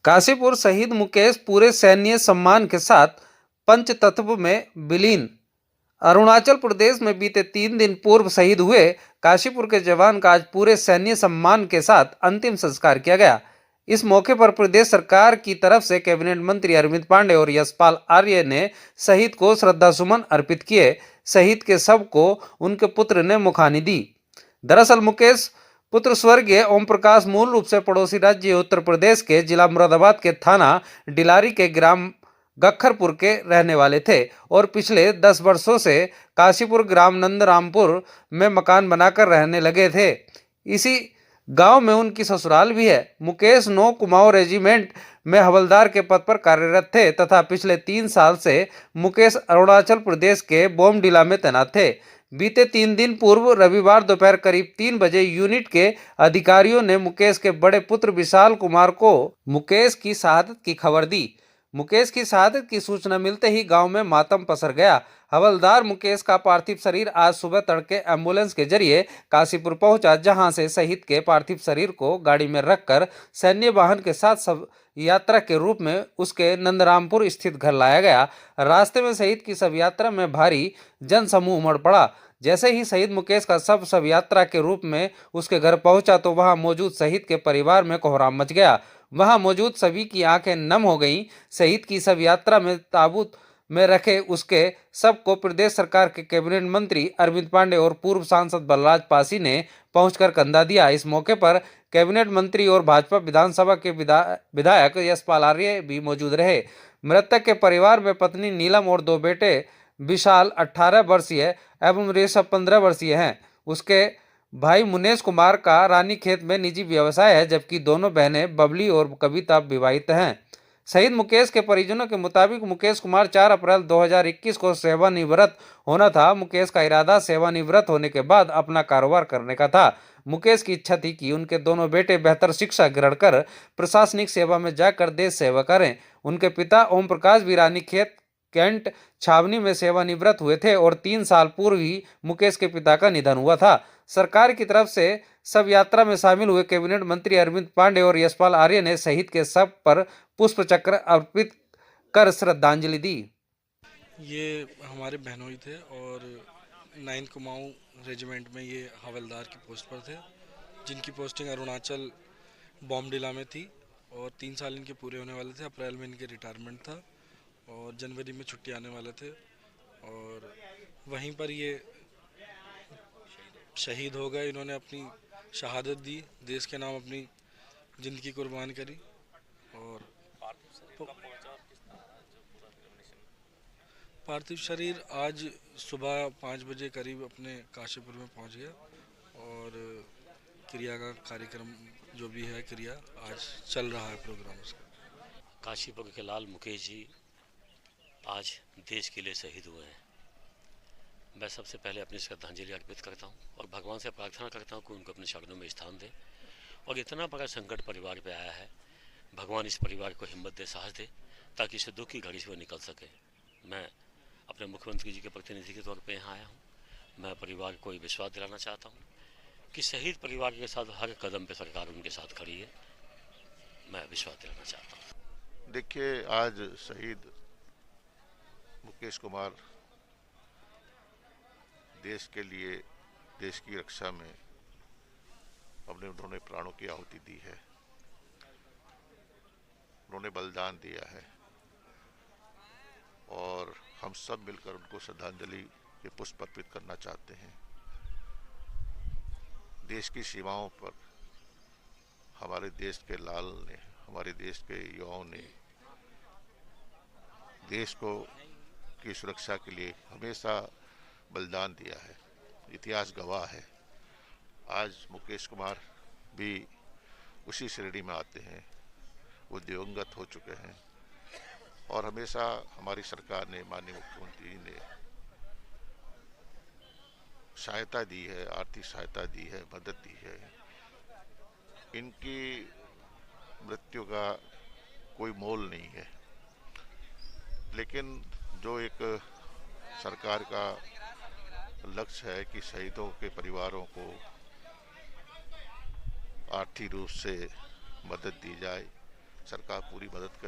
काशीपुर शहीद मुकेश पूरे सैन्य सम्मान के साथ पंचतत्व में विलीन। अरुणाचल प्रदेश में बीते 3 दिन पूर्व शहीद हुए काशीपुर के जवान का आज पूरे सैन्य सम्मान के साथ अंतिम संस्कार किया गया। इस मौके पर प्रदेश सरकार की तरफ से कैबिनेट मंत्री अरविंद पांडे और यशपाल आर्य ने शहीद को श्रद्धासुमन अर्पित किए। शहीद के शव को उनके पुत्र ने मुखाग्नि दी। दरअसल मुकेश पुत्र स्वर्गीय ओम प्रकाश मूल रूप से पड़ोसी राज्य उत्तर प्रदेश के जिला मुरादाबाद के थाना डिलारी के ग्राम गखरपुर के रहने वाले थे और पिछले 10 वर्षों से काशीपुर ग्राम नंदरामपुर में मकान बनाकर रहने लगे थे। इसी गांव में उनकी ससुराल भी है। मुकेश 9 कुमाऊं रेजिमेंट में हवलदार के पद पर कार्यरत थे तथा पिछले 3 साल से मुकेश अरुणाचल प्रदेश के बोमडिला में तैनात थे। बीते 3 दिन पूर्व रविवार दोपहर करीब 3 बजे यूनिट के अधिकारियों ने मुकेश के बड़े पुत्र विशाल कुमार को मुकेश की शहादत की खबर दी। मुकेश की शहादत की सूचना मिलते ही गांव में मातम पसर गया। हवलदार मुकेश का पार्थिव शरीर आज सुबह तड़के एम्बुलेंस के जरिए काशीपुर पहुंचा, जहां से शहीद के पार्थिव शरीर को गाड़ी में रखकर सैन्य वाहन के साथ सब यात्रा के रूप में उसके नंदरामपुर स्थित घर लाया गया। रास्ते में शहीद की शव यात्रा में भारी जनसमूह उमड़ पड़ा। जैसे ही शहीद मुकेश का शव यात्रा के रूप में उसके घर पहुंचा तो वहां मौजूद शहीद के परिवार में कोहराम मच गया। वहां मौजूद सभी की आंखें नम हो गईं। शहीद की शव यात्रा में ताबूत में रखे उसके शव को प्रदेश सरकार के कैबिनेट मंत्री अरविंद पांडे और पूर्व सांसद बलराज पासी ने पहुंचकर कंधा दिया। इस मौके पर कैबिनेट मंत्री और भाजपा विधानसभा के विधायक यशपाल आर्य भी मौजूद रहे। मृतक के परिवार में पत्नी नीलम और 2 बेटे विशाल 18 वर्षीय एवं ऋषभ 15 वर्षीय हैं। उसके भाई मुनेश कुमार का रानीखेत में निजी व्यवसाय है, जबकि दोनों बहनें बबली और कविता विवाहित हैं। शहीद मुकेश के परिजनों के मुताबिक मुकेश कुमार 4 अप्रैल 2021 को सेवानिवृत्त होना था। मुकेश का इरादा सेवानिवृत्त होने के बाद अपना कारोबार करने का था। मुकेश की इच्छा थी कि उनके दोनों बेटे बेहतर शिक्षा ग्रहण कर प्रशासनिक सेवा में जाकर देश सेवा करें। उनके पिता ओम प्रकाश भी रानीखेत कैंट छावनी में सेवानिवृत्त हुए थे और 3 साल पूर्व ही मुकेश के पिता का निधन हुआ था। सरकार की तरफ से शव यात्रा में शामिल हुए कैबिनेट मंत्री अरविंद पांडे और यशपाल आर्य ने शहीद के शव पर पुष्प चक्र अर्पित कर श्रद्धांजलि दी। ये हमारे बहनोई थे और 9 कुमाऊं रेजिमेंट में ये हवलदार की पोस्ट पर थे, जिनकी पोस्टिंग अरुणाचल बोमडिला में थी और 3 साल इनके पूरे होने वाले थे। अप्रैल में इनके रिटायरमेंट था और जनवरी में छुट्टी आने वाले थे और वहीं पर ये शहीद हो गए। इन्होंने अपनी शहादत दी, देश के नाम अपनी ज़िंदगी कुर्बान करी। और पार्थिव शरीर आज सुबह 5 बजे करीब अपने काशीपुर में पहुंच गया और क्रिया का कार्यक्रम जो भी है क्रिया आज चल रहा है प्रोग्राम उसका। काशीपुर के लाल मुकेश जी आज देश के लिए शहीद हुए हैं। मैं सबसे पहले अपनी श्रद्धांजलि अर्पित करता हूं और भगवान से प्रार्थना करता हूं कि उनको अपने शरणों में स्थान दे। और इतना बड़ा संकट परिवार पे आया है, भगवान इस परिवार को हिम्मत दे, साहस दे, ताकि इस दुख की घड़ी से वो निकल सके। मैं अपने मुख्यमंत्री जी के प्रतिनिधि के तौर पे यहाँ आया हूँ। मैं परिवार को विश्वास दिलाना चाहता हूँ कि शहीद परिवार के साथ हर कदम पे सरकार उनके साथ खड़ी है। मैं विश्वास दिलाना चाहता हूँ। देखिए, आज शहीद मुकेश कुमार देश के लिए, देश की रक्षा में उन्होंने प्राणों की आहुति दी है, उन्होंने बलिदान दिया है और हम सब मिलकर उनको श्रद्धांजलि के पुष्प अर्पित करना चाहते हैं। देश की सीमाओं पर हमारे देश के लाल ने, हमारे देश के युवाओं ने देश को की सुरक्षा के लिए हमेशा बलिदान दिया है। इतिहास गवाह है। आज मुकेश कुमार भी उसी श्रेणी में आते हैं। वो दिवंगत हो चुके हैं और हमेशा हमारी सरकार ने, माननीय मुख्यमंत्री ने सहायता दी है, आर्थिक सहायता दी है, मदद दी है। इनकी मृत्यु का कोई मोल नहीं है, लेकिन जो एक सरकार का लक्ष्य है कि शहीदों के परिवारों को आर्थिक रूप से मदद दी जाए, सरकार पूरी मदद कर